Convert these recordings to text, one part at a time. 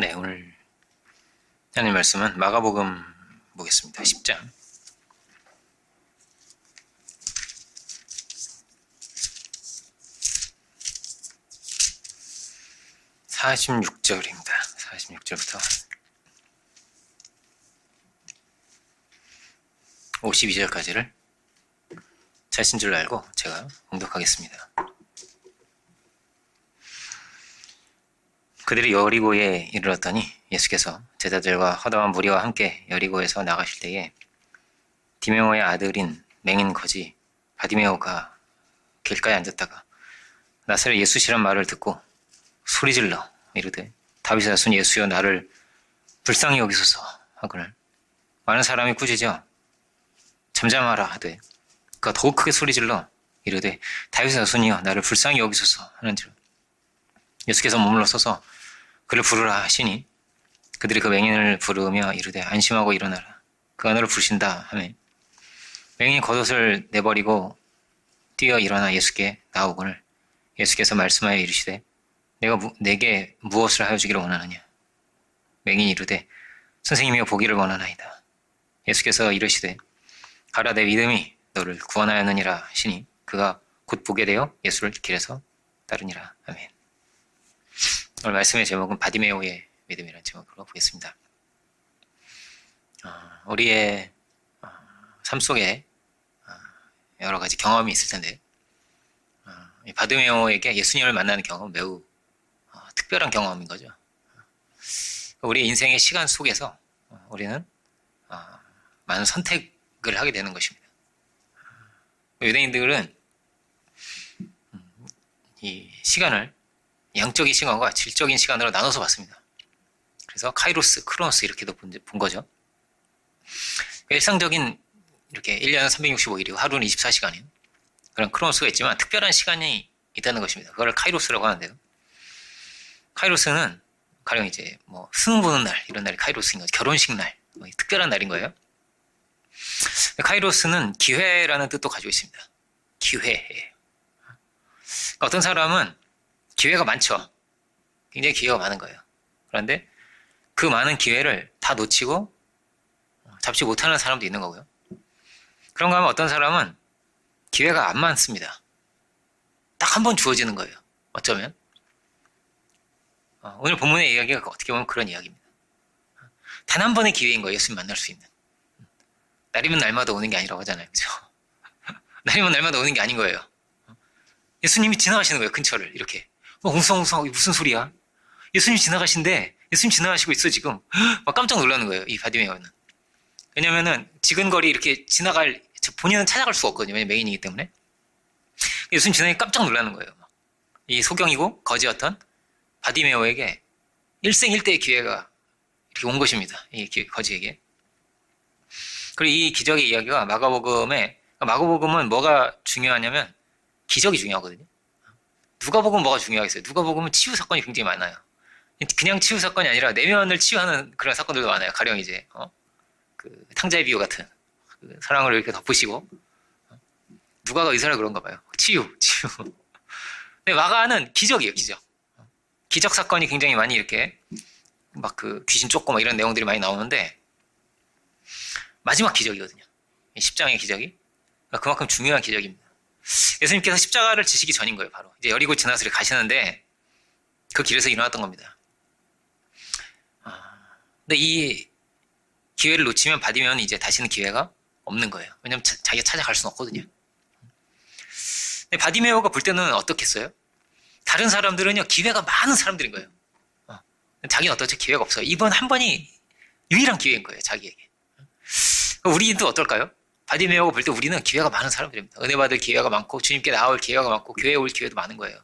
네, 오늘 하나님 말씀은 마가복음 보겠습니다. 10장. 46절입니다. 46절부터 52절까지를 자신 줄 알고 제가 봉독하겠습니다. 그들이 여리고에 이르렀더니 예수께서 제자들과 허다한 무리와 함께 여리고에서 나가실 때에 디메오의 아들인 맹인 거지 바디메오가 길가에 앉았다가 나사렛 예수시란 말을 듣고 소리질러 이르되 다윗의 자손 예수여 나를 불쌍히 여기소서 하거늘 많은 사람이 꾸짖어 잠잠하라 하되 그가 더욱 크게 소리질러 이르되 다윗의 자손이여 나를 불쌍히 여기소서 하는지라. 예수께서 머물러 서서 그를 부르라 하시니 그들이 그 맹인을 부르며 이르되 안심하고 일어나라 그가 너를 부르신다 하매 맹인이 겉옷을 내버리고 뛰어 일어나 예수께 나오거늘 예수께서 말씀하여 이르시되 내가 내게 무엇을 하여 주기를 원하느냐. 맹인이 이르되 선생님이여 보기를 원하나이다. 예수께서 이르시되 가라 내 믿음이 너를 구원하였느니라 하시니 그가 곧 보게 되어 예수를 길에서 따르니라. 아멘. 오늘 말씀의 제목은 바디메오의 믿음이라는 제목으로 보겠습니다. 우리의 삶 속에 여러 가지 경험이 있을 텐데 바디메오에게 예수님을 만나는 경험은 매우 특별한 경험인 거죠. 우리 인생의 시간 속에서 우리는 많은 선택을 하게 되는 것입니다. 유대인들은 이 시간을 양적인 시간과 질적인 시간으로 나눠서 봤습니다. 그래서 카이로스, 크로노스 이렇게도 본 거죠. 일상적인 이렇게 1년은 365일이고 하루는 24시간인 그런 크로노스가 있지만 특별한 시간이 있다는 것입니다. 그걸 카이로스라고 하는데요. 카이로스는 가령 이제 뭐 수능 보는 날 이런 날이 카이로스인 거죠. 결혼식 날 특별한 날인 거예요. 카이로스는 기회라는 뜻도 가지고 있습니다. 기회예요. 어떤 사람은 기회가 많죠. 굉장히 기회가 많은 거예요. 그런데 그 많은 기회를 다 놓치고 잡지 못하는 사람도 있는 거고요. 그런가 하면 어떤 사람은 기회가 안 많습니다. 딱 한 번 주어지는 거예요. 어쩌면. 오늘 본문의 이야기가 어떻게 보면 그런 이야기입니다. 단 한 번의 기회인 거예요. 예수님 만날 수 있는. 날이면 날마다 오는 게 아니라고 하잖아요. 그죠? 날이면 날마다 오는 게 아닌 거예요. 예수님이 지나가시는 거예요. 근처를 이렇게. 웅성웅성 무슨 소리야? 예수님 지나가신데 예수님 지나가시고 있어 지금. 막 깜짝 놀라는 거예요. 이 바디메오는. 왜냐면은 지근거리 이렇게 본인은 찾아갈 수가 없거든요. 왜냐면 맹인이기 때문에. 예수님 지나가니 깜짝 놀라는 거예요. 이 소경이고 거지였던 바디메오에게 일생일대의 기회가 이렇게 온 것입니다. 이 거지에게. 그리고 이 기적의 이야기가 마가복음은 뭐가 중요하냐면 기적이 중요하거든요. 누가복음은 뭐가 중요하겠어요? 누가복음은 치유 사건이 굉장히 많아요. 그냥 치유 사건이 아니라 내면을 치유하는 그런 사건들도 많아요. 가령 이제 그 탕자의 비유 같은 그 사랑을 이렇게 덮으시고 누가가 의사라 그런가 봐요. 치유. 근데 마가는 기적이에요. 기적 사건이 굉장히 많이 이렇게 막 그 귀신 쫓고 막 이런 내용들이 많이 나오는데 마지막 기적이거든요. 10장의 기적이 그만큼 중요한 기적입니다. 예수님께서 십자가를 지시기 전인 거예요. 바로 이제 여리고 지나서 가시는데 그 길에서 일어났던 겁니다. 근데 이 기회를 놓치면 바디메오는 이제 다시는 기회가 없는 거예요. 왜냐면 자기가 찾아갈 수는 없거든요. 근데 바디메오가 볼 때는 어떻겠어요? 다른 사람들은요 기회가 많은 사람들인 거예요. 자기는 어떻죠? 기회가 없어요. 이번 한 번이 유일한 기회인 거예요. 자기에게. 우리도 어떨까요? 바디메오가 볼 때 우리는 기회가 많은 사람들입니다. 은혜 받을 기회가 많고 주님께 나올 기회가 많고 교회에 올 기회도 많은 거예요.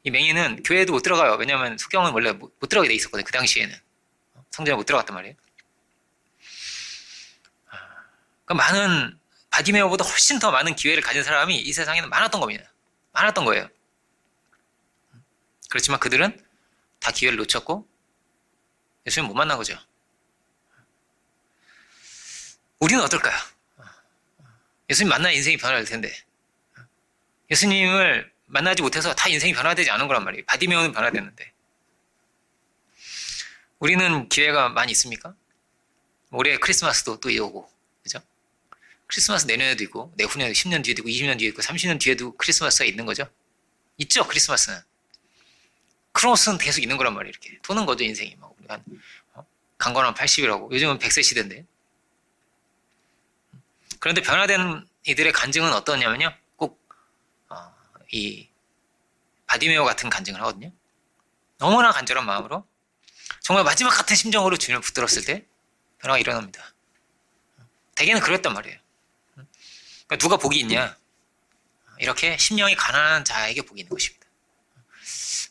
이 맹인은 교회에도 못 들어가요. 왜냐하면 소경은 원래 못 들어가게 돼 있었거든요. 그 당시에는. 성전에 못 들어갔단 말이에요. 그러니까 많은 바디메오보다 훨씬 더 많은 기회를 가진 사람이 이 세상에는 많았던 겁니다. 많았던 거예요. 그렇지만 그들은 다 기회를 놓쳤고 예수님 못 만난 거죠. 우리는 어떨까요? 예수님 만나 인생이 변화될 텐데 예수님을 만나지 못해서 다 인생이 변화되지 않은 거란 말이에요. 바디메오는 변화됐는데 우리는 기회가 많이 있습니까? 올해 크리스마스도 또 오고, 그죠? 크리스마스 내년에도 있고, 내후년에도 10년 뒤에도 있고, 20년 뒤에 있고, 30년 뒤에도 크리스마스가 있는 거죠? 있죠, 크리스마스는. 크로스는 계속 있는 거란 말이에요, 이렇게. 도는 거죠, 인생이. 막, 우리가 강건한 80이라고. 요즘은 100세 시대인데. 그런데 변화된 이들의 간증은 어떠냐면요. 꼭, 이, 바디메오 같은 간증을 하거든요. 너무나 간절한 마음으로, 정말 마지막 같은 심정으로 주님을 붙들었을 때, 변화가 일어납니다. 대개는 그랬단 말이에요. 그러니까 누가 복이 있냐? 이렇게 심령이 가난한 자에게 복이 있는 것입니다.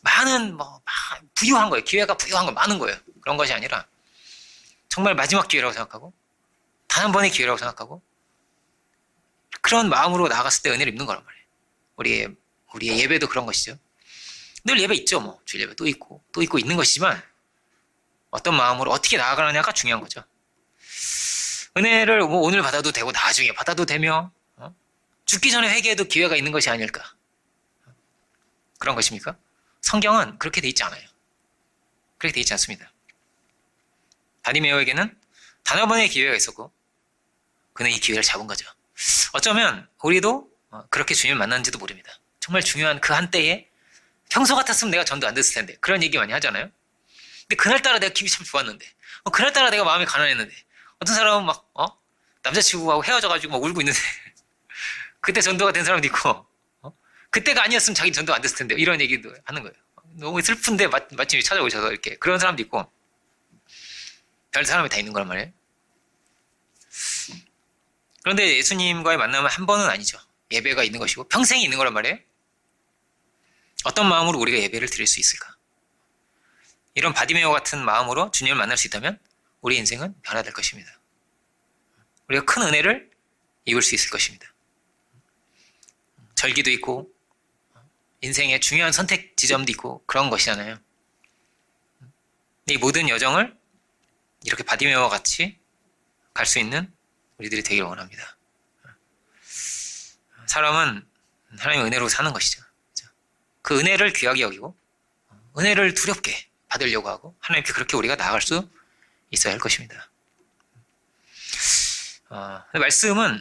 많은, 부유한 거예요. 기회가 부유한 거 많은 거예요. 그런 것이 아니라, 정말 마지막 기회라고 생각하고, 단 한 번의 기회라고 생각하고, 그런 마음으로 나아갔을 때 은혜를 입는 거란 말이에요. 우리의 예배도 그런 것이죠. 늘 예배 있죠, 뭐. 주일 예배 또 있고 있는 것이지만, 어떤 마음으로 어떻게 나아가느냐가 중요한 거죠. 은혜를 뭐 오늘 받아도 되고, 나중에 받아도 되며, 죽기 전에 회개해도 기회가 있는 것이 아닐까. 그런 것입니까? 성경은 그렇게 돼 있지 않아요. 그렇게 돼 있지 않습니다. 바디메오에게는 단 한 번의 기회가 있었고, 그는 이 기회를 잡은 거죠. 어쩌면 우리도 그렇게 주님을 만났는지도 모릅니다. 정말 중요한 그 한때에 평소 같았으면 내가 전도 안 됐을 텐데 그런 얘기 많이 하잖아요. 근데 그날따라 내가 기분이 참 좋았는데 그날따라 내가 마음이 가난했는데 어떤 사람은 막 남자친구하고 헤어져가지고 막 울고 있는데 그때 전도가 된 사람도 있고 그때가 아니었으면 자기 전도가 안 됐을 텐데 이런 얘기도 하는 거예요. 너무 슬픈데 마침 찾아오셔서 이렇게 그런 사람도 있고 별 사람이 다 있는 거란 말이에요. 그런데 예수님과의 만남은 한 번은 아니죠. 예배가 있는 것이고 평생이 있는 거란 말이에요. 어떤 마음으로 우리가 예배를 드릴 수 있을까? 이런 바디메오 같은 마음으로 주님을 만날 수 있다면 우리 인생은 변화될 것입니다. 우리가 큰 은혜를 입을 수 있을 것입니다. 절기도 있고 인생의 중요한 선택 지점도 있고 그런 것이잖아요. 이 모든 여정을 이렇게 바디메오와 같이 갈 수 있는 우리들이 되기를 원합니다. 사람은 하나님의 은혜로 사는 것이죠. 그 은혜를 귀하게 여기고 은혜를 두렵게 받으려고 하고 하나님께 그렇게 우리가 나아갈 수 있어야 할 것입니다. 말씀은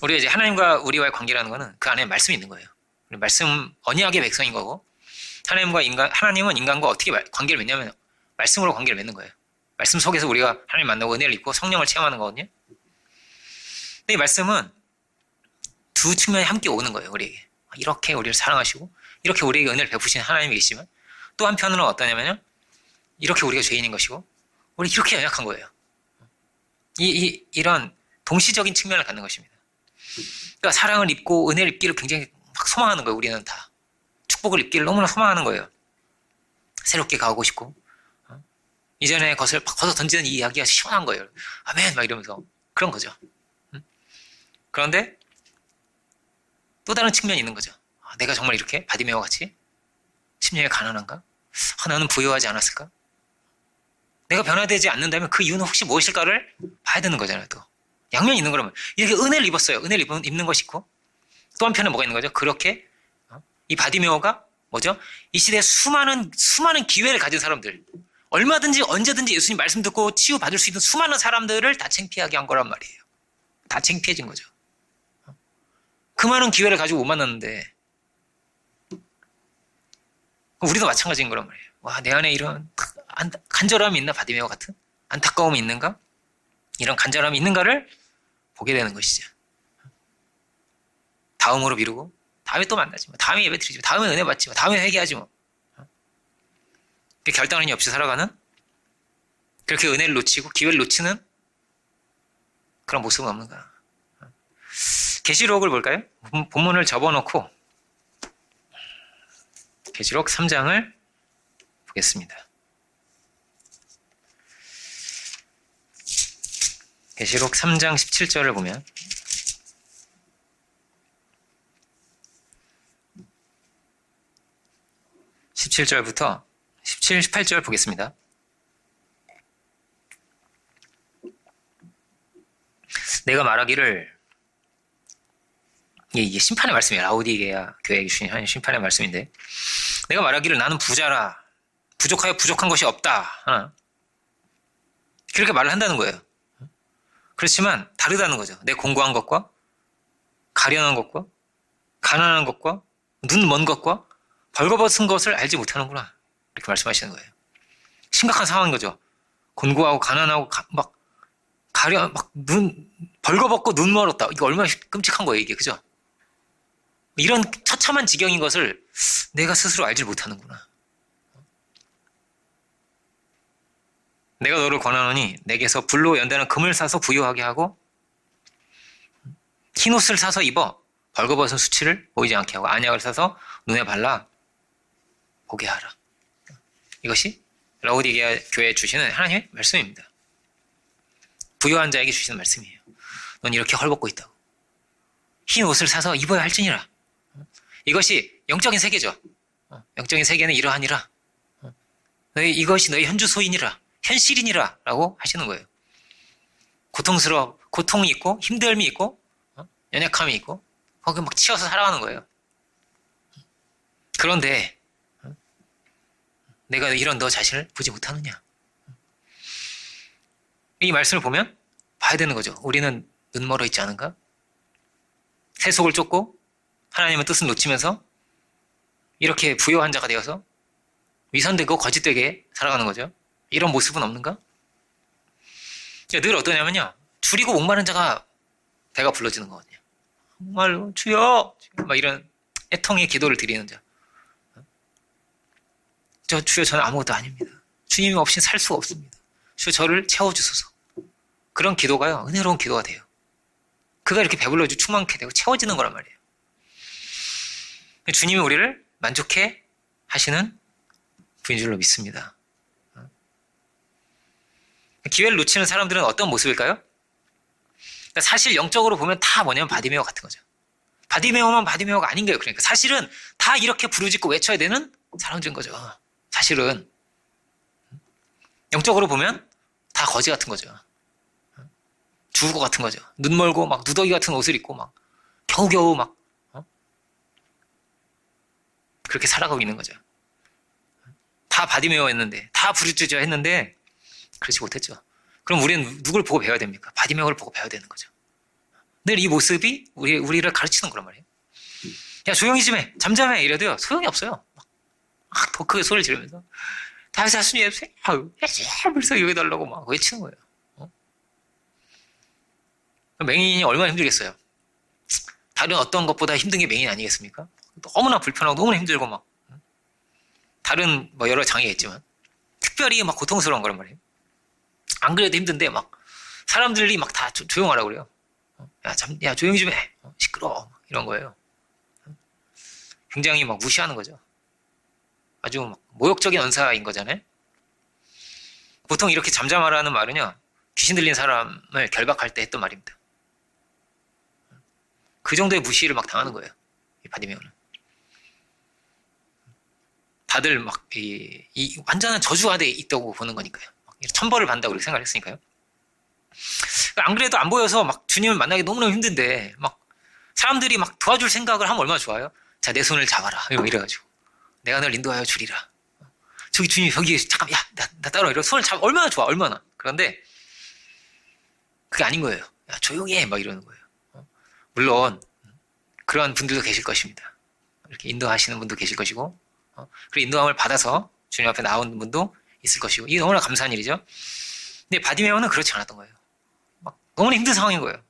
우리가 이제 하나님과 우리와의 관계라는 것은 그 안에 말씀이 있는 거예요. 말씀 언약의 백성인 거고 하나님은 인간과 어떻게 관계를 맺냐면 말씀으로 관계를 맺는 거예요. 말씀 속에서 우리가 하나님 만나고 은혜를 입고 성령을 체험하는 거거든요. 근데 이 말씀은 두 측면이 함께 오는 거예요. 우리에게. 이렇게 우리를 사랑하시고 이렇게 우리에게 은혜를 베푸신 하나님이 계시지만 또 한편으로는 어떠냐면요. 이렇게 우리가 죄인인 것이고 우리 이렇게 연약한 거예요. 이런 동시적인 측면을 갖는 것입니다. 그러니까 사랑을 입고 은혜를 입기를 굉장히 막 소망하는 거예요. 우리는 다. 축복을 입기를 너무나 소망하는 거예요. 새롭게 가고 싶고 이전에 것을 벗어 던지는 이 이야기가 시원한 거예요. 아멘 막 이러면서 그런 거죠. 그런데 또 다른 측면이 있는 거죠. 내가 정말 이렇게 바디메오 같이 심령이 가난한가? 나는 부유하지 않았을까? 내가 변화되지 않는다면 그 이유는 혹시 무엇일까를 봐야 되는 거잖아요. 또 양면이 있는 거라면 이렇게 은혜를 입었어요. 은혜를 입는 것이 있고 또 한편에 뭐가 있는 거죠? 그렇게 이 바디메오가 뭐죠? 이 시대에 수많은 기회를 가진 사람들 얼마든지 언제든지 예수님 말씀 듣고 치유받을 수 있는 수많은 사람들을 다 창피하게 한 거란 말이에요. 다 창피해진 거죠. 그 많은 기회를 가지고 못 만났는데 우리도 마찬가지인 거란 말이에요. 와, 내 안에 이런 간절함이 있나? 바디메오 같은 안타까움이 있는가? 이런 간절함이 있는가를 보게 되는 것이죠. 다음으로 미루고 다음에 또 만나지 뭐. 다음에 예배 드리지 뭐. 다음에 은혜 받지 뭐. 다음에 회개하지 뭐. 결단이 없이 살아가는 그렇게 은혜를 놓치고 기회를 놓치는 그런 모습은 없는가? 계시록을 볼까요? 본문을 접어놓고 계시록 3장을 보겠습니다. 계시록 3장 17절을 보면 17절부터 17, 18절 보겠습니다. 내가 말하기를 이게 심판의 말씀이에요. 라오디게아 교회에 주신 심판의 말씀인데 내가 말하기를 나는 부자라 부족하여 부족한 것이 없다. 그렇게 말을 한다는 거예요. 그렇지만 다르다는 거죠. 내 공고한 것과 가련한 것과 가난한 것과 눈 먼 것과 벌거벗은 것을 알지 못하는구나. 이렇게 말씀하시는 거예요. 심각한 상황인 거죠. 곤고하고 가난하고 막 가련 막 눈 벌거벗고 눈 멀었다. 이거 얼마나 끔찍한 거예요, 이게. 그죠? 이런 처참한 지경인 것을 내가 스스로 알지 못하는구나. 내가 너를 권하노니 내게서 불로 연단한 금을 사서 부요하게 하고 흰옷을 사서 입어 벌거벗은 수치를 보이지 않게 하고 안약을 사서 눈에 발라 보게 하라. 이것이 라오디게아 교회에 주시는 하나님의 말씀입니다. 부요한 자에게 주시는 말씀이에요. 넌 이렇게 헐벗고 있다고. 흰 옷을 사서 입어야 할지니라. 이것이 영적인 세계죠. 영적인 세계는 이러하니라. 이것이 너희 현주 소인이라. 현실이니라 라고 하시는 거예요. 고통이 있고 힘듦이 있고 연약함이 있고 거기 막 치여서 살아가는 거예요. 그런데 내가 이런 너 자신을 보지 못하느냐. 이 말씀을 보면 봐야 되는 거죠. 우리는 눈 멀어 있지 않은가? 세속을 쫓고 하나님의 뜻을 놓치면서 이렇게 부요한 자가 되어서 위선되고 거짓되게 살아가는 거죠. 이런 모습은 없는가? 늘 어떠냐면요. 줄이고 목마른 자가 배가 불러지는 거거든요. 정말로 주여! 막 이런 애통의 기도를 드리는 자. 주여 저는 아무것도 아닙니다. 주님이 없이 살 수가 없습니다. 주여 저를 채워주소서. 그런 기도가요. 은혜로운 기도가 돼요. 그가 이렇게 배불러지고 충만케 되고 채워지는 거란 말이에요. 주님이 우리를 만족해 하시는 분인 줄로 믿습니다. 기회를 놓치는 사람들은 어떤 모습일까요? 그러니까 사실 영적으로 보면 다 뭐냐면 바디메오 같은 거죠. 바디메오만 바디메오가 아닌 거예요. 그러니까 사실은 다 이렇게 부르짖고 외쳐야 되는 사람들인 거죠. 사실은 영적으로 보면 다 거지 같은 거죠. 주고 같은 거죠. 눈 멀고 막 누더기 같은 옷을 입고 막 겨우겨우 막 그렇게 살아가고 있는 거죠. 다 바디메오 했는데 다 부르짖어 했는데 그렇지 못했죠. 그럼 우리는 누굴 보고 배워야 됩니까? 바디메오를 보고 배워야 되는 거죠. 늘 이 모습이 우리를 가르치는 거란 말이에요. 야 조용히 좀 해. 잠잠해. 이래도요. 소용이 없어요. 막 더 크게 소리를 지르면서 다윗 사수님 하면서 이거 해달라고 막 외치는 거예요. 맹인이 얼마나 힘들겠어요. 다른 어떤 것보다 힘든 게 맹인 아니겠습니까? 너무나 불편하고 너무나 힘들고 막 다른 뭐 여러 장애가 있지만 특별히 막 고통스러운 거란 말이에요. 안 그래도 힘든데 막 사람들이 막 다 조용하라고 그래요. 야 조용히 좀 해. 시끄러워. 이런 거예요. 굉장히 막 무시하는 거죠. 아주 막 모욕적인 언사인 거잖아요. 보통 이렇게 잠잠하라는 말은요. 귀신 들린 사람을 결박할 때 했던 말입니다. 그 정도의 무시를 막 당하는 거예요. 이 바디메오는. 다들 막 이 완전한 저주 아래에 있다고 보는 거니까요. 천벌을 받는다고 그렇게 생각했으니까요. 안 그래도 안 보여서 막 주님을 만나기 너무너무 힘든데 막 사람들이 막 도와줄 생각을 하면 얼마나 좋아요. 자, 내 손을 잡아라. 이래가지고 내가 널 인도하여 주리라. 저기 주님 저기 잠깐 나 따라와. 이러 손을 잡아. 얼마나 좋아. 얼마나. 그런데 그게 아닌 거예요. 야, 조용히 해. 막 이러는 거예요. 물론 그런 분들도 계실 것입니다. 이렇게 인도하시는 분도 계실 것이고 그리고 인도함을 받아서 주님 앞에 나온 분도 있을 것이고 이게 너무나 감사한 일이죠. 근데 바디메오는 그렇지 않았던 거예요. 막 너무나 힘든 상황인 거예요.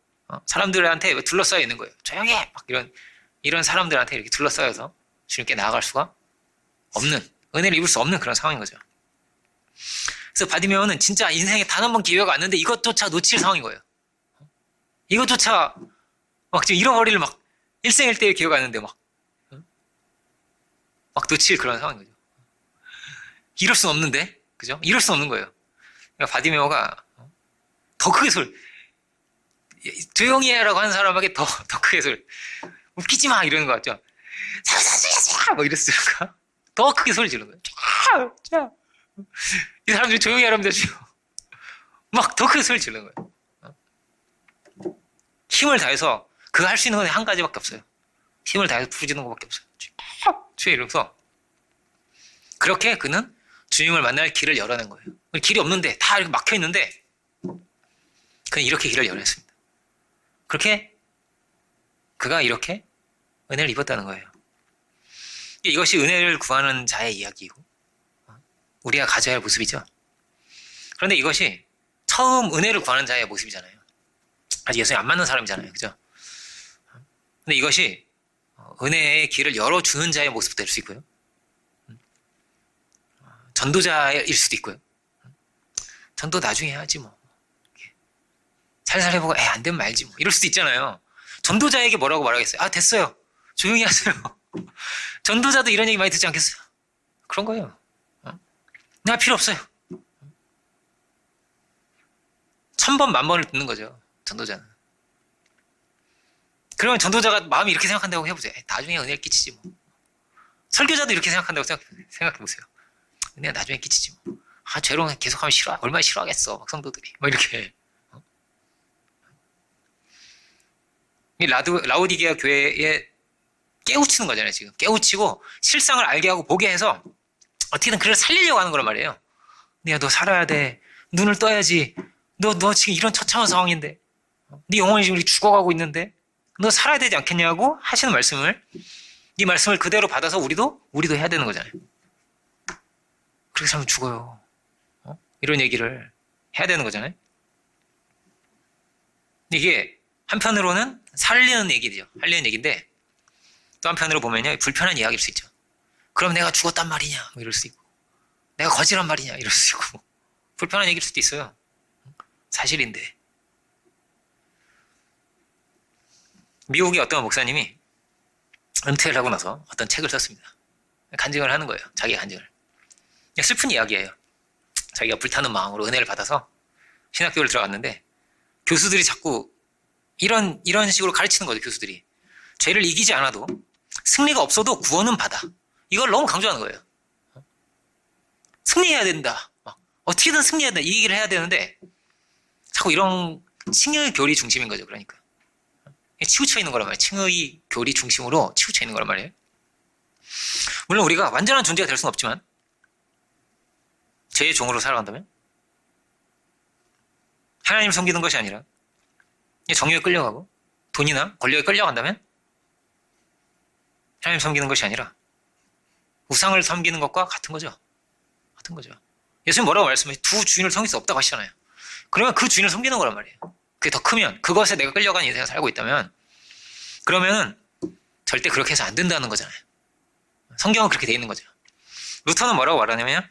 사람들한테 둘러싸여 있는 거예요. 조용히 해! 막 이런 사람들한테 이렇게 둘러싸여서 주님께 나아갈 수가 없는, 은혜를 입을 수 없는 그런 상황인 거죠. 그래서 바디메오는 진짜 인생에 단 한 번 기회가 왔는데 이것조차 놓칠 상황인 거예요. 이것조차 막 지금 잃어버릴 막 일생일대의 기회가 왔는데 막 놓칠 그런 상황인 거죠. 이럴 수는 없는데, 그죠? 이럴 수는 없는 거예요. 그러니까 바디메오가 더 크게 조용히 해라고 하는 사람에게 더 크게 웃기지 마! 이러는 거 같죠? 뭐 이랬을까? 더 크게 소리 지르는 거예요. 자. 이 사람들이 조용히 하랍니다, 지금. 막 더 크게 소리 지르는 거예요. 힘을 다해서 그가 할 수 있는 건 한 가지밖에 없어요. 힘을 다해서 부르짖는 것밖에 없어요. 주여 이러면서 그렇게 그는 주님을 만날 길을 열어낸 거예요. 길이 없는데 다 이렇게 막혀 있는데 그는 이렇게 길을 열었습니다. 그렇게 그가 이렇게 은혜를 입었다는 거예요. 이것이 은혜를 구하는 자의 이야기이고 우리가 가져야 할 모습이죠. 그런데 이것이 처음 은혜를 구하는 자의 모습이잖아요. 아직 예수님 안 만난 사람이잖아요. 그죠? 근데 이것이 은혜의 길을 열어주는 자의 모습도 될 수 있고요. 전도자일 수도 있고요. 전도 나중에 해야지 뭐. 살살 해보고 안 되면 말지 뭐. 이럴 수도 있잖아요. 전도자에게 뭐라고 말하겠어요? 아, 됐어요. 조용히 하세요. 전도자도 이런 얘기 많이 듣지 않겠어요? 그런 거예요. 나 필요 없어요. 1000번, 10,000번을 듣는 거죠. 전도자는. 그러면 전도자가 마음이 이렇게 생각한다고 해보세요. 나중에 은혜를 끼치지 뭐. 설교자도 이렇게 생각한다고 생각해보세요. 은혜가 나중에 끼치지 뭐. 아, 죄로 계속하면 얼마나 싫어하겠어. 막 성도들이. 막 이렇게. 이 라오디게아 교회에 깨우치는 거잖아요, 지금. 깨우치고 실상을 알게 하고 보게 해서 어떻게든 그를 살리려고 하는 거란 말이에요. 야, 너 살아야 돼. 눈을 떠야지. 너 지금 이런 처참한 상황인데. 네 영혼이 지금 죽어가고 있는데. 너 살아야 되지 않겠냐고 하시는 말씀을, 이 말씀을 그대로 받아서 우리도 해야 되는 거잖아요. 그렇게 살면 죽어요. 이런 얘기를 해야 되는 거잖아요. 이게 한편으로는 살리는 얘기죠. 살리는 얘기인데 또 한편으로 보면요, 불편한 이야기일 수 있죠. 그럼 내가 죽었단 말이냐, 뭐 이럴 수 있고, 내가 거짓한 말이냐, 이럴 수 있고, 불편한 얘기일 수도 있어요. 사실인데. 미국의 어떤 목사님이 은퇴를 하고 나서 어떤 책을 썼습니다. 간증을 하는 거예요. 자기가 간증을. 슬픈 이야기예요. 자기가 불타는 마음으로 은혜를 받아서 신학교를 들어갔는데 교수들이 자꾸 이런 식으로 가르치는 거죠. 교수들이 죄를 이기지 않아도, 승리가 없어도 구원은 받아. 이걸 너무 강조하는 거예요. 승리해야 된다. 어떻게든 승리해야 된다. 이 얘기를 해야 되는데 자꾸 이런 칭의 교리 중심인 거죠. 그러니까 치우쳐 있는 거란 말이에요. 칭의 교리 중심으로 치우쳐 있는 거란 말이에요. 물론 우리가 완전한 존재가 될 수는 없지만 죄의 종으로 살아간다면, 하나님을 섬기는 것이 아니라 정욕에 끌려가고 돈이나 권력에 끌려간다면, 하나님 섬기는 것이 아니라 우상을 섬기는 것과 같은 거죠. 같은 거죠. 예수님 뭐라고 말씀해? 두 주인을 섬길 수 없다고 하시잖아요. 그러면 그 주인을 섬기는 거란 말이에요. 그게 더 크면, 그것에 내가 끌려간 인생을 살고 있다면, 그러면은 절대 그렇게 해서 안 된다는 거잖아요. 성경은 그렇게 돼 있는 거죠. 루터는 뭐라고 말하냐면,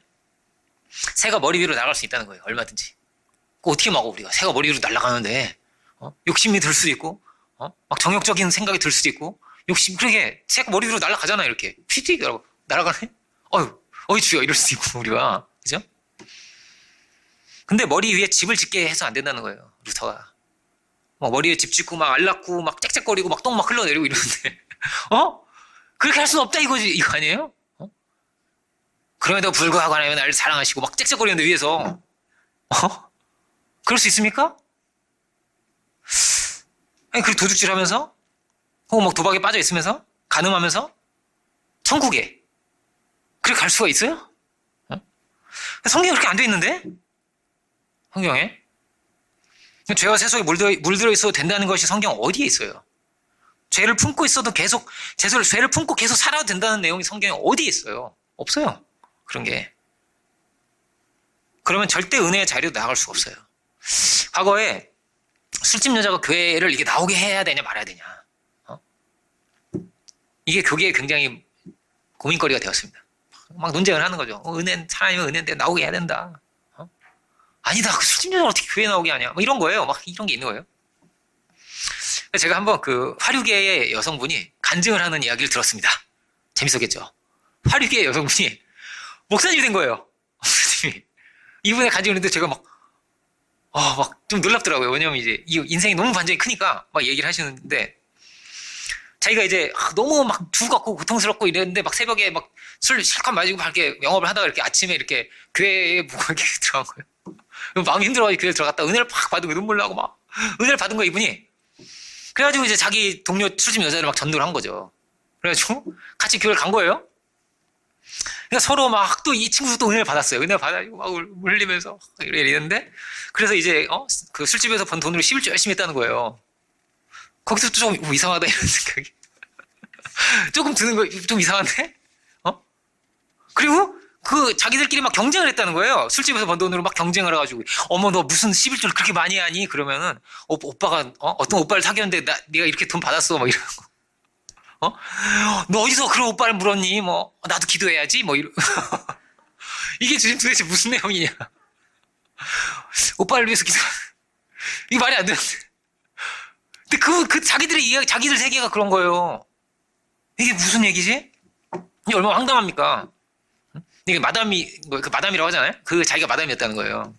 새가 머리 위로 나갈 수 있다는 거예요. 얼마든지. 그거 어떻게 막어, 우리가? 새가 머리 위로 날아가는데 욕심이 들 수도 있고, 막 정욕적인 생각이 들 수도 있고, 그렇게 새가 머리 위로 날아가잖아요. 이렇게 휘휘 날아가네. 어이 주여, 이럴 수도 있고, 우리가. 그죠? 근데 머리 위에 집을 짓게 해서 안 된다는 거예요. 루터가. 막 머리 위에 집 짓고 막 알랐고 막 짹짹거리고 막 똥 막 흘러내리고 이러는데 그렇게 할 수는 없다, 이거 아니에요? 그럼에도 불구하고 하나님은 나를 사랑하시고 막 짹짹거리는데 위에서 그럴 수 있습니까? 아니, 그 도둑질하면서 혹은 막 도박에 빠져 있으면서 간음하면서 천국에 그렇게 갈 수가 있어요? 성경에 그렇게 안 돼 있는데? 성경에 죄와 세 속에 물들어 있어도 된다는 것이 성경 어디에 있어요? 죄를 품고 있어도 계속 죄를 품고 계속 살아도 된다는 내용이 성경에 어디에 있어요? 없어요. 그런 게. 그러면 절대 은혜의 자리로 나아갈 수가 없어요. 과거에 술집 여자가 교회를 이게 나오게 해야 되냐 말아야 되냐, 이게 교계에 굉장히 고민거리가 되었습니다. 막 논쟁을 하는 거죠. 하나님은 은혜인데 나오게 해야 된다. 아니다, 그 술집 여자가 어떻게 교회에 나오게 하냐, 뭐 이런 거예요. 막 이런 게 있는 거예요. 제가 한번 그 화류계의 여성분이 간증을 하는 이야기를 들었습니다. 재밌었겠죠? 화류계의 여성분이 목사님이 된 거예요. 목사님이. 이분의 간증을 했는데 제가 막 좀 놀랍더라고요. 왜냐면 이제 이 인생이 너무 반전이 크니까 막 얘기를 하시는데, 자기가 이제 너무 막 죽었고 고통스럽고 이랬는데 막 새벽에 막 술 실컷 마시고 막 이렇게 영업을 하다가 이렇게 아침에 이렇게 교회에 뭐 이렇게 들어간 거예요. 마음이 힘들어가지고 교회에 들어갔다 은혜를 팍 받은 거예요. 눈물 나고 막 은혜를 받은 거예요, 이분이. 그래가지고 이제 자기 동료 술집 여자를 막 전도를 한 거죠. 그래가지고 같이 교회를 간 거예요. 그러니까 서로 막 또 이 친구도 또 은혜를 받았어요. 은혜를 받아가지고 막 울리면서 이랬는데 그래서 이제 그 술집에서 번 돈으로 11조 열심히 했다는 거예요. 거기서 또 좀 이상하다 이런 생각이 조금 드는 거 좀 이상한데? 그리고 그 자기들끼리 막 경쟁을 했다는 거예요. 술집에서 번 돈으로 막 경쟁을 해가지고 어머 너 무슨 11조를 그렇게 많이 하니? 그러면은 오빠가 어떤 오빠를 사귀었는데 네가 이렇게 돈 받았어 막 이러고 너 어디서 그런 오빠를 물었니? 뭐 나도 기도해야지 뭐 이러 이게 지금 도대체 무슨 내용이냐? 오빠를 위해서 기도 이게 말이 안 되는데. 근데 그 자기들의 이야기 자기들 세계가 그런 거예요. 이게 무슨 얘기지? 이게 얼마나 황당합니까? 이게 그 마담이라고 하잖아요? 그 자기가 마담이었다는 거예요.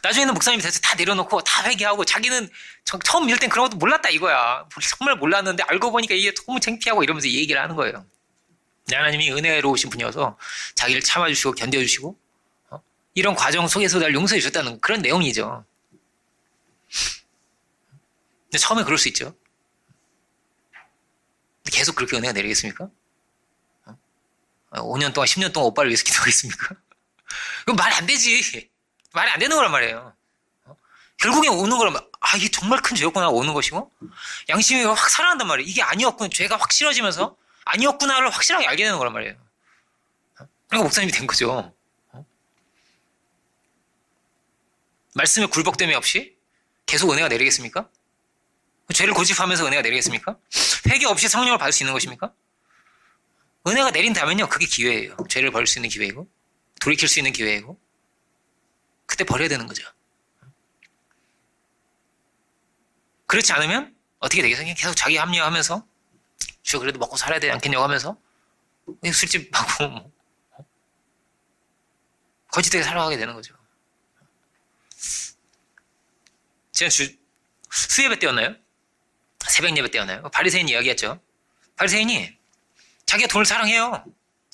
나중에는 목사님이 돼서 다 내려놓고 다 회개하고 자기는 처음 믿을 땐 그런 것도 몰랐다 이거야. 정말 몰랐는데 알고 보니까 이게 너무 창피하고 이러면서 이 얘기를 하는 거예요. 하나님이 은혜로우신 분이어서 자기를 참아주시고 견뎌주시고 이런 과정 속에서 날 용서해 주셨다는 그런 내용이죠. 근데 처음에 그럴 수 있죠. 계속 그렇게 은혜가 내리겠습니까? 5년 동안 10년 동안 오빠를 위해서 기도하겠습니까? 그건 말 안 되지. 말이 안 되는 거란 말이에요. 결국에 오는 거라면 이게 정말 큰 죄였구나 오는 것이고 양심이 확 살아난단 말이에요. 이게 아니었구나 죄가 확실해지면서 아니었구나를 확실하게 알게 되는 거란 말이에요. 그러니까 목사님이 된 거죠. 말씀에 굴복됨이 없이 계속 은혜가 내리겠습니까? 죄를 고집하면서 은혜가 내리겠습니까? 회개 없이 성령을 받을 수 있는 것입니까? 은혜가 내린다면요 그게 기회예요. 죄를 버릴 수 있는 기회이고 돌이킬 수 있는 기회이고 그때 버려야 되는 거죠. 그렇지 않으면 어떻게 되겠어요? 계속 자기 합리화하면서 저 그래도 먹고 살아야 되지 않겠냐고 하면서 술집하고 뭐 거짓되게 살아가게 되는 거죠. 지난 수예배 때였나요? 새벽 예배 때였나요? 바리새인 이야기했죠. 바리새인이 자기가 돈을 사랑해요.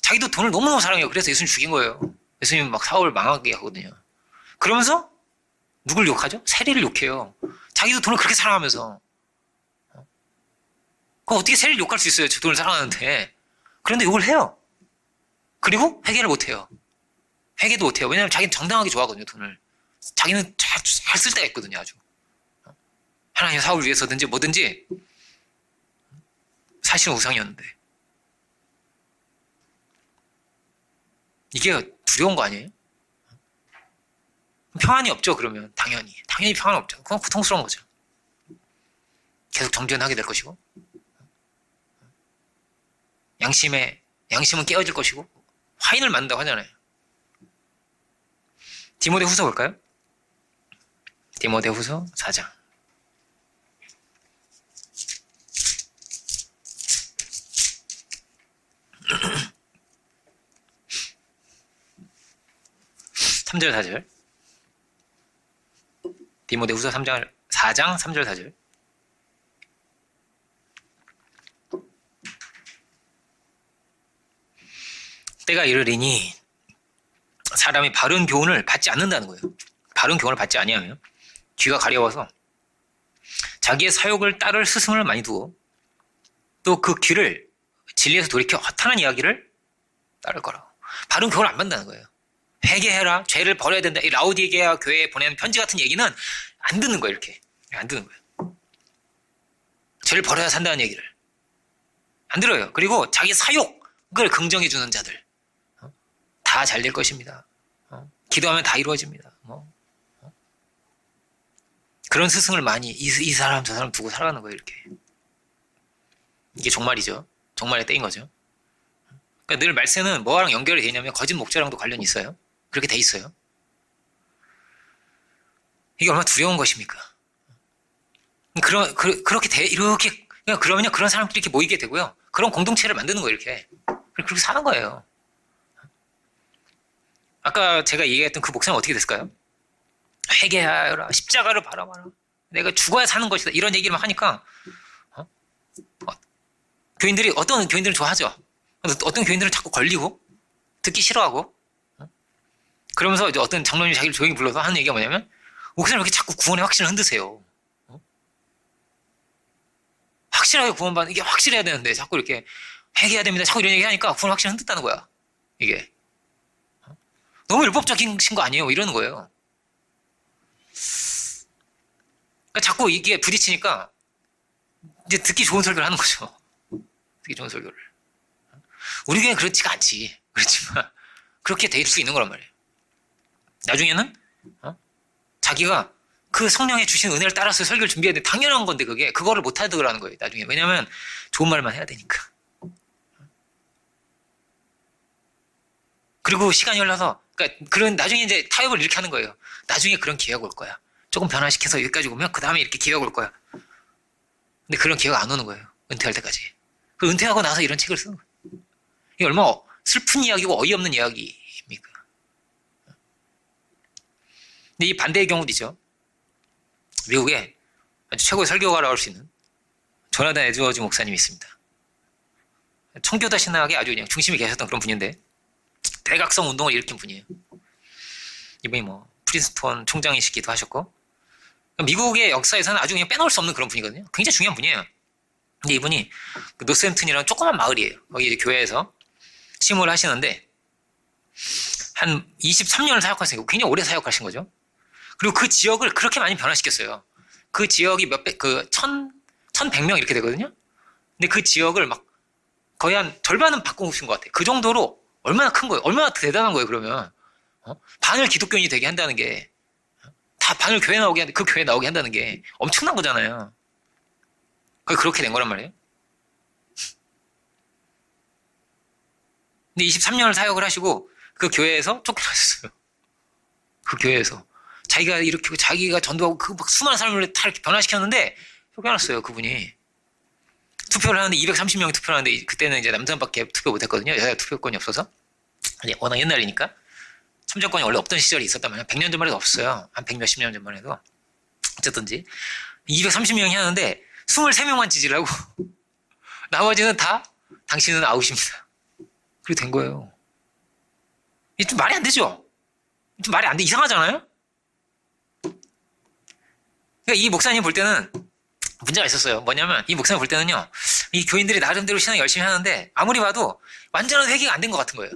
자기도 돈을 너무너무 사랑해요. 그래서 예수님 죽인 거예요. 예수님 막 사업을 망하게 하거든요. 그러면서 누굴 욕하죠? 세리를 욕해요. 자기도 돈을 그렇게 사랑하면서. 그럼 어떻게 세리를 욕할 수 있어요? 저 돈을 사랑하는데. 그런데 욕을 해요. 그리고 회개를 못해요. 회개도 못해요. 왜냐하면 자기는 정당하게 좋아하거든요, 돈을. 자기는 잘 쓸 때가 있거든요, 아주. 하나님의 사업을 위해서든지 뭐든지 사실은 우상이었는데. 이게 두려운 거 아니에요? 평안이 없죠, 그러면. 당연히 평안 없죠. 그건 고통스러운 거죠. 계속 정죄하게 될 것이고 양심은 깨어질 것이고 화인을 만든다고 하잖아요. 디모데후서 볼까요? 디모데후서 4장. (3절) (4절) 디모데후서 4장 3절 4절. 때가 이르리니 사람이 바른 교훈을 받지 않는다는 거예요. 바른 교훈을 받지 아니하며 귀가 가려워서 자기의 사욕을 따를 스승을 많이 두고 또 그 귀를 진리에서 돌이켜 허탄한 이야기를 따를 거라고. 바른 교훈을 안 받는다는 거예요. 회개해라, 죄를 버려야 된다. 이 라오디게아 교회에 보내는 편지 같은 얘기는 안 듣는 거예요. 이렇게 안 듣는 거예요. 죄를 버려야 산다는 얘기를 안 들어요. 그리고 자기 사욕을 긍정해 주는 자들 다 잘 될 것입니다. 기도하면 다 이루어집니다. 그런 스승을 많이 이 사람 저 사람 두고 살아가는 거예요. 이렇게 이게 종말이죠. 종말의 때인 거죠. 그러니까 늘 말세는 뭐랑 연결이 되냐면 거짓 목자랑도 관련이 있어요. 그렇게 돼 있어요. 이게 얼마나 두려운 것입니까? 그렇게 이렇게 그러면요 그런 사람들이 이렇게 모이게 되고요. 그런 공동체를 만드는 거예요. 이렇게 그렇게 사는 거예요. 아까 제가 얘기했던 그 목사는 어떻게 됐을까요? 회개하여라, 십자가를 바라봐라, 내가 죽어야 사는 것이다, 이런 얘기를 막 하니까 교인들이 어떤 교인들은 좋아하죠. 어떤 교인들은 자꾸 걸리고 듣기 싫어하고 그러면서 이제 어떤 장로님이 자기를 조용히 불러서 하는 얘기가 뭐냐면 목사님 왜 이렇게 자꾸 구원의 확신을 흔드세요? 확실하게 구원받는 이게 확실해야 되는데 자꾸 이렇게 회개해야 됩니다. 자꾸 이런 얘기 하니까 구원의 확신을 흔든다는 거야. 이게. 너무 율법적인 거 아니에요? 이러는 거예요. 그러니까 자꾸 이게 부딪히니까 이제 듣기 좋은 설교를 하는 거죠. 듣기 좋은 설교를. 우리 교회는 그렇지가 않지. 그렇지만 그렇게 될 수 있는 거란 말이에요. 나중에는 자기가 그 성령의 주신 은혜를 따라서 설교를 준비해야 돼. 당연한 건데 그거를 못 하더라는 거예요. 나중에. 왜냐면 좋은 말만 해야 되니까. 그리고 시간이 흘러서 그러니까 그런 나중에 이제 타협을 이렇게 하는 거예요. 나중에 그런 기회가 올 거야. 조금 변화시켜서 여기까지 오면 그 다음에 이렇게 기회가 올 거야. 근데 그런 기회가 안 오는 거예요. 은퇴할 때까지. 그 은퇴하고 나서 이런 책을 쓰는 거예요. 이게 얼마나 슬픈 이야기고 어이없는 이야기입니까? 근데 이 반대의 경우도 있죠. 미국에 아주 최고의 설교가라고 할 수 있는 조나단 에드워즈 목사님이 있습니다. 청교도 신학에 아주 그냥 중심에 계셨던 그런 분인데 대각성 운동을 일으킨 분이에요. 이분이 뭐 프린스턴 총장이시기도 하셨고 미국의 역사에서는 아주 그냥 빼놓을 수 없는 그런 분이거든요. 굉장히 중요한 분이에요. 근데 이분이 그 노스햄튼이라는 조그만 마을이에요. 거기 교회에서 심호를 하시는데 한 23년을 사역하시고 굉장히 오래 사역하신 거죠. 그리고 그 지역을 그렇게 많이 변화시켰어요. 그 지역이 1100명 이렇게 되거든요. 근데 그 지역을 막 거의 한 절반은 바꿔놓으신 것 같아요. 그 정도로 얼마나 큰 거예요. 얼마나 대단한 거예요, 그러면. 반을 기독교인이 되게 한다는 게, 다 반을 교회 나오게, 그 교회 나오게 한다는 게 엄청난 거잖아요. 그렇게 된 거란 말이에요. 근데 23년을 사역을 하시고 그 교회에서 쫓겨나셨어요. 그 교회에서. 자기가 일으키고 자기가 전도하고 그 막 수많은 사람을 다 이렇게 변화시켰는데 쫓겨났어요, 그분이. 투표를 하는데 230명이 투표를 하는데 그때는 이제 남자밖에 투표 못 했거든요. 여자 투표권이 없어서. 워낙 옛날이니까. 참정권이 원래 없던 시절이 있었다면 100년 전만 해도 없어요. 한 100몇십 년 전만 해도. 어쨌든지 230명이 하는데 23명만 지지를 하고 나머지는 다 당신은 아웃입니다. 그렇게 된 거예요. 이게 좀 말이 안 되죠? 좀 말이 안 돼. 이상하잖아요? 그러니까 이 목사님 볼 때는 문제가 있었어요. 뭐냐면 이 목사님 볼 때는요. 이 교인들이 나름대로 신앙 열심히 하는데 아무리 봐도 완전한 회개가 안 된 것 같은 거예요.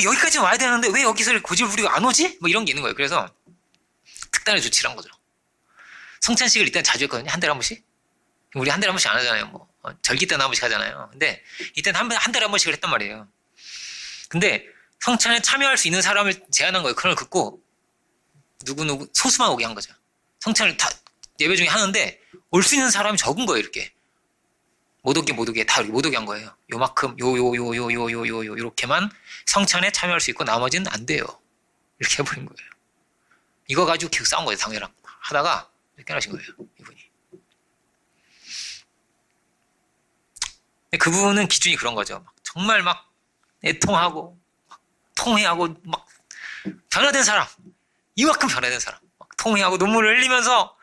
여기까지 와야 되는데 왜 여기서 고집을 부리고 안 오지? 뭐 이런 게 있는 거예요. 그래서 특단의 조치를 한 거죠. 성찬식을 이때는 자주 했거든요. 한 달에 한 번씩. 우리 한 달에 한 번씩 안 하잖아요. 뭐 절기 때는 한 번씩 하잖아요. 근데 이때는 한 달에 한 번씩을 했단 말이에요. 근데 성찬에 참여할 수 있는 사람을 제안한 거예요. 그걸 긋고 누구 소수만 오게 한 거죠. 성찬을 다 예배 중에 하는데 올 수 있는 사람이 적은 거예요. 이렇게 못 오게 다 못 오게 한 거예요. 요만큼 요렇게만 성찬에 참여할 수 있고 나머지는 안 돼요. 이렇게 해버린 거예요. 이거 가지고 계속 싸운 거예요. 당회랑 하다가 쫓겨나신 거예요. 이분이. 근데 그분은 기준이 그런 거죠. 정말 막 애통하고 막 통회하고 막 변화된 사람, 이만큼 변화된 사람, 막 통회하고 눈물을 흘리면서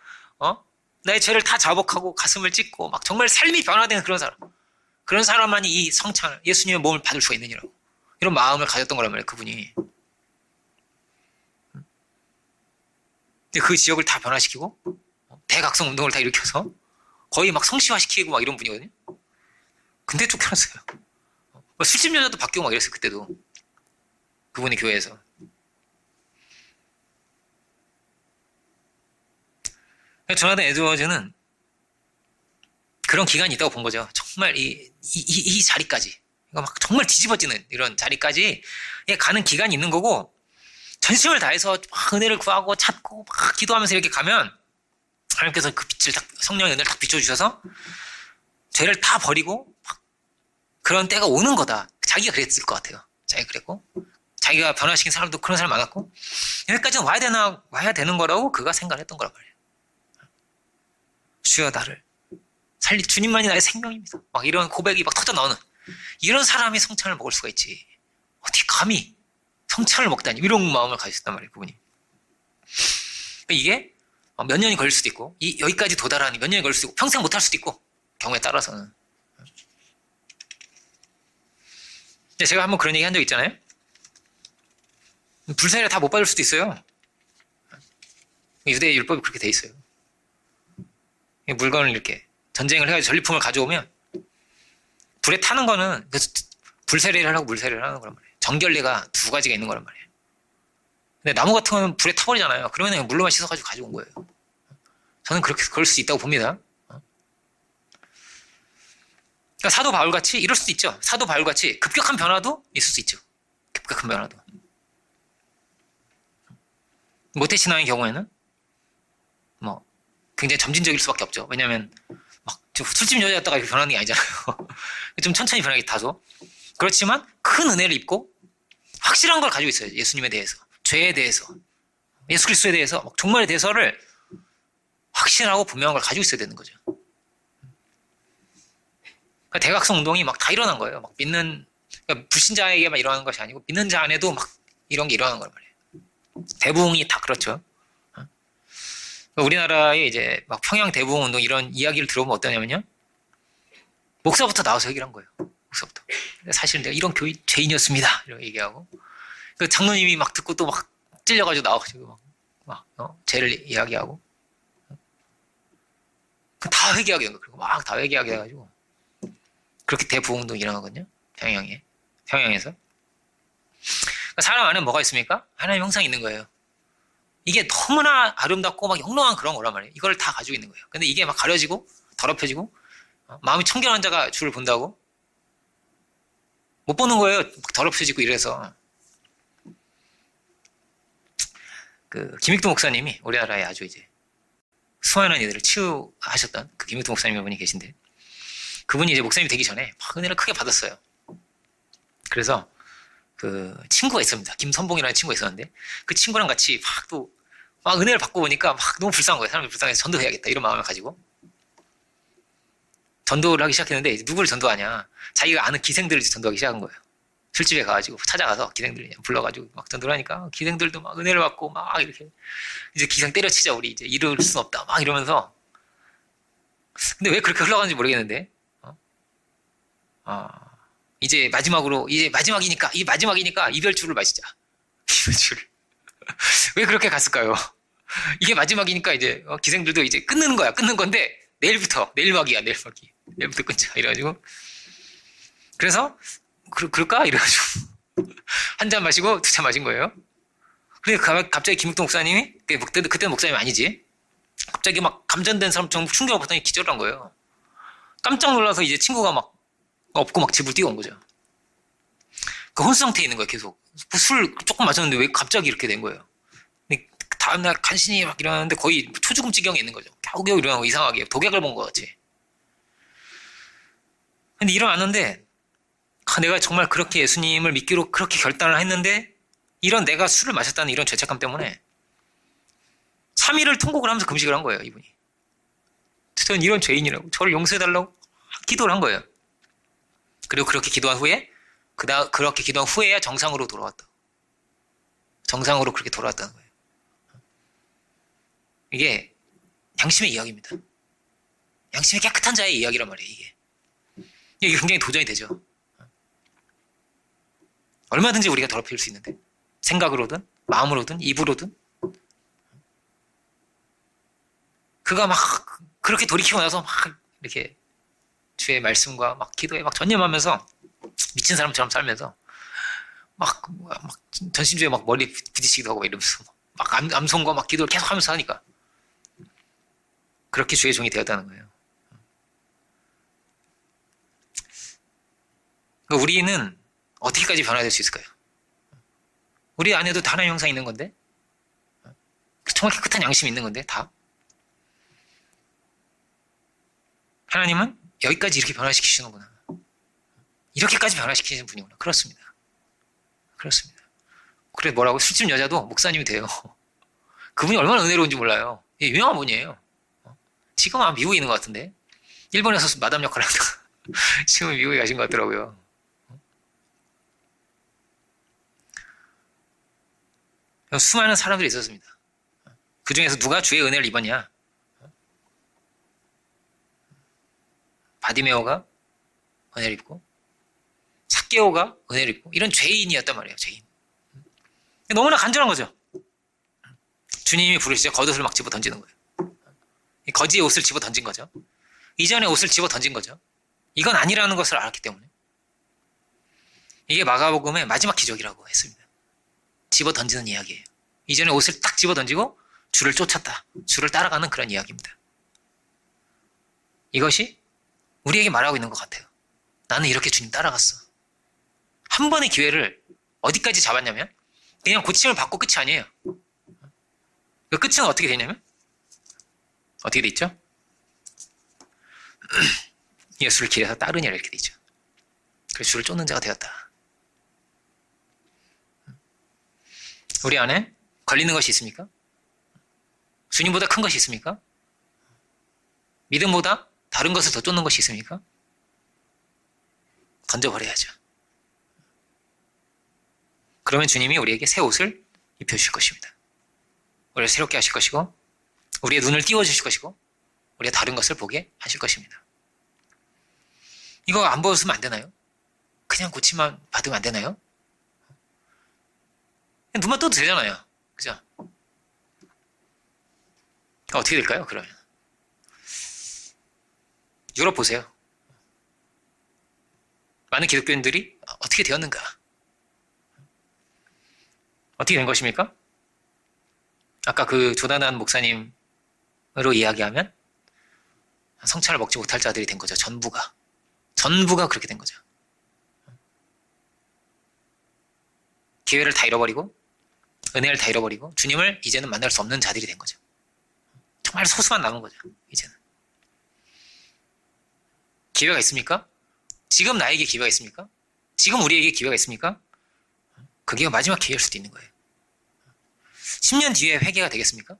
나의 죄를 다 자복하고 가슴을 찢고 막 정말 삶이 변화된 그런 사람만이 이 성찬을 예수님의 몸을 받을 수가 있느니라고 이런 마음을 가졌던 거란 말이에요. 그분이. 근데 그 지역을 다 변화시키고 대각성 운동을 다 일으켜서 거의 막 성시화시키고 막 이런 분이거든요. 근데 쫓겨났어요. 술집 여자도 바뀌고 막 이랬어요. 그때도 그분의 교회에서. 조나단 에드워즈는 그런 기간이 있다고 본 거죠. 정말 이 자리까지. 막 정말 뒤집어지는 이런 자리까지 가는 기간이 있는 거고, 전심을 다해서 막 은혜를 구하고 찾고 막 기도하면서 이렇게 가면, 하나님께서 그 빛을 성령의 은혜를 딱 비춰주셔서 죄를 다 버리고 막 그런 때가 오는 거다. 자기가 그랬을 것 같아요. 자기가 그랬고, 자기가 변화시킨 사람도 그런 사람 많았고, 여기까지는 와야 되는 거라고 그가 생각을 했던 거란 말이에요. 주여 나를 주님만이 나의 생명입니다. 막 이런 고백이 막 터져 나오는 이런 사람이 성찬을 먹을 수가 있지. 어떻게 감히 성찬을 먹다니 이런 마음을 가지셨단 말이에요. 그분이. 이게 몇 년이 걸릴 수도 있고 여기까지 도달하니 몇 년이 걸릴 수도 있고 평생 못할 수도 있고 경우에 따라서는. 제가 한번 그런 얘기 한 적 있잖아요. 불사이를 다 못 받을 수도 있어요. 유대의 율법이 그렇게 돼 있어요. 물건을 이렇게 전쟁을 해가지고 전리품을 가져오면 불에 타는 거는 불세례를 하고 물세례를 하는 거란 말이에요. 정결례가 두 가지가 있는 거란 말이에요. 근데 나무 같은 거는 불에 타버리잖아요. 그러면 그냥 물로만 씻어가지고 가지고 온 거예요. 저는 그렇게 그럴 수 있다고 봅니다. 그러니까 사도 바울같이 이럴 수도 있죠. 사도 바울같이 급격한 변화도 있을 수 있죠. 급격한 변화도. 모태신앙의 경우에는 뭐 굉장히 점진적일 수밖에 없죠. 왜냐하면 막 술집 여자였다가 이렇게 변하는 게 아니잖아요. 좀 천천히 변하게 다소. 그렇지만 큰 은혜를 입고 확실한 걸 가지고 있어요. 예수님에 대해서, 죄에 대해서, 예수 그리스도에 대해서, 종말에 대해서를 확신하고 분명한 걸 가지고 있어야 되는 거죠. 그러니까 대각성 운동이 막 다 일어난 거예요. 막 믿는, 그러니까 불신자에게만 일어나는 것이 아니고 믿는 자 안에도 막 이런 게 일어나는 거란 말이에요. 대부흥이 다 그렇죠. 우리나라에 이제 막 평양 대부흥 운동 이런 이야기를 들어보면 어떠냐면요. 목사부터 나와서 얘기를 한 거예요. 목사부터. 사실 내가 이런 교인 죄인이었습니다. 이렇게 얘기하고. 그 장로님이 막 듣고 또 막 찔려가지고 나와가지고 죄를 이야기하고. 다 회개하게 된 거예요. 그리고 막 다 회개하게 해가지고. 그렇게 대부흥 운동이 일어나거든요. 평양에서. 사람 안에 뭐가 있습니까? 하나님의 형상이 있는 거예요. 이게 너무나 아름답고 막 영롱한 그런 거란 말이에요. 이걸 다 가지고 있는 거예요. 근데 이게 막 가려지고 더럽혀지고 마음이 청결한 자가 주를 본다고 못 보는 거예요. 막 더럽혀지고 이래서. 그 김익도 목사님이 우리나라에 아주 이제 수많은 이들을 치유하셨던 그 김익도 목사님 분이 계신데 그분이 이제 목사님이 되기 전에 막 은혜를 크게 받았어요. 그래서 그 친구가 있습니다. 김선봉이라는 친구가 있었는데 그 친구랑 같이 막 은혜를 받고 보니까 막 너무 불쌍한 거예요. 사람들이 불쌍해서 전도해야겠다 이런 마음을 가지고 전도를 하기 시작했는데 이제 누구를 전도하냐? 자기가 아는 기생들을 전도하기 시작한 거예요. 술집에 가가지고 찾아가서 기생들 불러가지고 막 전도를 하니까 기생들도 막 은혜를 받고 막 이렇게 이제 기생 때려치자 우리 이제 이룰 순 없다 막 이러면서 근데 왜 그렇게 흘러가는지 모르겠는데 이제 마지막이니까 이별주를 마시자. 이별주를 왜 그렇게 갔을까요? 이게 마지막이니까 이제 기생들도 이제 끊는 건데 내일부터 내일부터 끊자 이래가지고 그래서 그럴까 이래가지고 한 잔 마시고 두 잔 마신 거예요. 근데 갑자기 김육동 목사님이 그때는 목사님이 아니지 갑자기 막 감전된 사람처럼 충격을 받더니 기절을 한 거예요. 깜짝 놀라서 이제 친구가 막 없고 막 집을 뛰어온 거죠. 그 혼수 상태에 있는 거예요. 계속 술 조금 마셨는데 왜 갑자기 이렇게 된 거예요. 다음날 간신히 막 일어나는데 거의 초죽음 지경에 있는 거죠. 겨우겨우 일어나고 이상하게 독약을 본 것 같이. 근데 일어났는데 내가 정말 그렇게 예수님을 믿기로 그렇게 결단을 했는데 이런 내가 술을 마셨다는 이런 죄책감 때문에 3일을 통곡을 하면서 금식을 한 거예요. 이분이. 저는 이런 죄인이라고 저를 용서해달라고 기도를 한 거예요. 그리고 그렇게 기도한 후에야 정상으로 돌아왔다. 정상으로 그렇게 돌아왔다는 거예요. 이게 양심의 이야기입니다. 양심이 깨끗한 자의 이야기란 말이에요. 이게 굉장히 도전이 되죠. 얼마든지 우리가 더럽힐 수 있는데 생각으로든 마음으로든 입으로든 그가 막 그렇게 돌이키고 나서 막 이렇게 주의 말씀과 막 기도에 막 전념하면서 미친 사람처럼 살면서 막 전신주에 막 머리 부딪히기도 하고 이러면서 막 암송과 막 기도를 계속 하면서 하니까 그렇게 주의 종이 되었다는 거예요. 그러니까 우리는 어떻게까지 변화될 수 있을까요? 우리 안에도 하나님의 형상이 있는 건데 정말 깨끗한 양심이 있는 건데 다 하나님은 여기까지 이렇게 변화시키시는구나. 이렇게까지 변화시키시는 분이구나. 그렇습니다. 그래 뭐라고 술집 여자도 목사님이 돼요. 그분이 얼마나 은혜로운지 몰라요. 유명한 분이에요. 지금 아마 미국에 있는 것 같은데 일본에서 마담 역할을 하다가 지금 미국에 가신 것 같더라고요. 수많은 사람들이 있었습니다. 그 중에서 누가 주의 은혜를 입었냐? 바디메오가 은혜를 입고 삭개오가 은혜를 입고 이런 죄인이었단 말이에요. 죄인. 너무나 간절한 거죠. 주님이 부르시죠. 겉옷을 막 집어 던지는 거예요. 거지의 옷을 집어 던진 거죠. 이전의 옷을 집어 던진 거죠. 이건 아니라는 것을 알았기 때문에. 이게 마가복음의 마지막 기적이라고 했습니다. 집어 던지는 이야기예요. 이전에 옷을 딱 집어 던지고 주를 쫓았다. 주를 따라가는 그런 이야기입니다. 이것이 우리에게 말하고 있는 것 같아요. 나는 이렇게 주님 따라갔어. 한 번의 기회를 어디까지 잡았냐면 그냥 고침을 받고 끝이 아니에요. 그 끝은 어떻게 되냐면 어떻게 돼 있죠? 예수를 길에서 따르니라 이렇게 돼 있죠. 그래서 주를 쫓는 자가 되었다. 우리 안에 걸리는 것이 있습니까? 주님보다 큰 것이 있습니까? 믿음보다 다른 것을 더 쫓는 것이 있습니까? 던져버려야죠. 그러면 주님이 우리에게 새 옷을 입혀주실 것입니다. 우리를 새롭게 하실 것이고 우리의 눈을 띄워주실 것이고 우리가 다른 것을 보게 하실 것입니다. 이거 안 보였으면 안 되나요? 그냥 고침만 받으면 안 되나요? 눈만 떠도 되잖아요. 그죠? 어떻게 될까요, 그러면? 유럽 보세요. 많은 기독교인들이 어떻게 되었는가? 어떻게 된 것입니까? 아까 그 조단한 목사님으로 이야기하면 성찬을 먹지 못할 자들이 된 거죠. 전부가 그렇게 된 거죠. 기회를 다 잃어버리고 은혜를 다 잃어버리고 주님을 이제는 만날 수 없는 자들이 된 거죠. 정말 소수만 남은 거죠. 이제는. 기회가 있습니까? 지금 나에게 기회가 있습니까? 지금 우리에게 기회가 있습니까? 그게 마지막 기회일 수도 있는 거예요. 10년 뒤에 회개가 되겠습니까?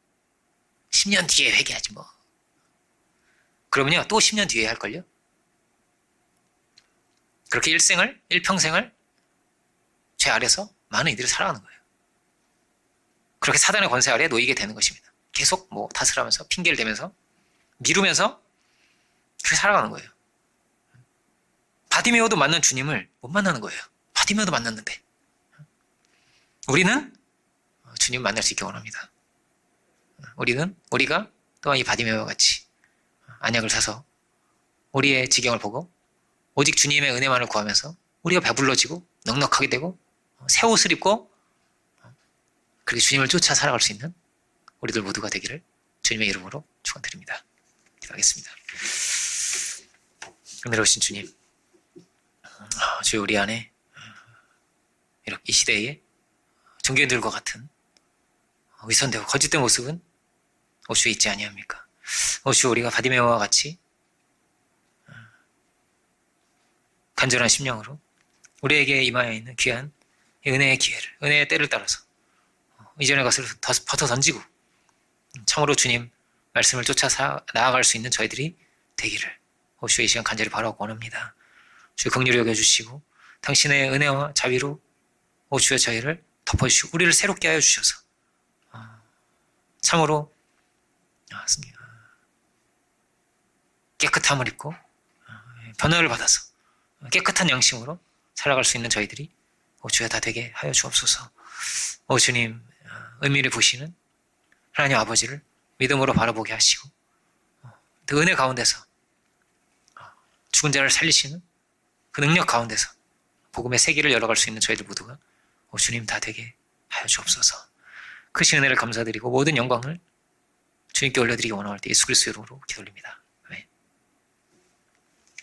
10년 뒤에 회개하지 뭐. 그러면요 또 10년 뒤에 할걸요? 그렇게 일평생을 죄 아래서 많은 이들이 살아가는 거예요. 그렇게 사단의 권세 아래 놓이게 되는 것입니다. 계속 뭐 탓을 하면서 핑계를 대면서 미루면서 그렇게 살아가는 거예요. 바디메오도 만난 주님을 못 만나는 거예요. 바디메오도 만났는데 우리는 주님 만날 수 있기 원합니다. 우리가 또한 이 바디메오와 같이 안약을 사서 우리의 지경을 보고 오직 주님의 은혜만을 구하면서 우리가 배불러지고 넉넉하게 되고 새 옷을 입고 그렇게 주님을 쫓아 살아갈 수 있는 우리들 모두가 되기를 주님의 이름으로 축원드립니다. 기도하겠습니다. 은혜로우신 주님, 주여 우리 안에 이렇게 이 시대에 종교인들과 같은 위선되고 거짓된 모습은 오주에 있지 아니합니까? 오주 우리가 바디메오와 같이 간절한 심령으로 우리에게 임하여 있는 귀한 은혜의 기회를, 은혜의 때를 따라서 이전의 것을 벗어 던지고 참으로 주님 말씀을 쫓아 나아갈 수 있는 저희들이 되기를 오주의 이 시간 간절히 바라고 원합니다. 주의 긍휼히 여겨주시고 당신의 은혜와 자비로 오주의 저희를 덮어주시고 우리를 새롭게 하여 주셔서 참으로 깨끗함을 입고 변화를 받아서 깨끗한 양심으로 살아갈 수 있는 저희들이 오주에 다 되게 하여 주옵소서. 오 주님, 의미를 보시는 하나님 아버지를 믿음으로 바라보게 하시고 그 은혜 가운데서 죽은 자를 살리시는 그 능력 가운데서 복음의 세계를 열어갈 수 있는 저희들 모두가 오 주님 다 되게 하여 주옵소서. 크신 은혜를 감사드리고 모든 영광을 주님께 올려드리기 원할 때 예수 그리스도 이름으로 기도드립니다.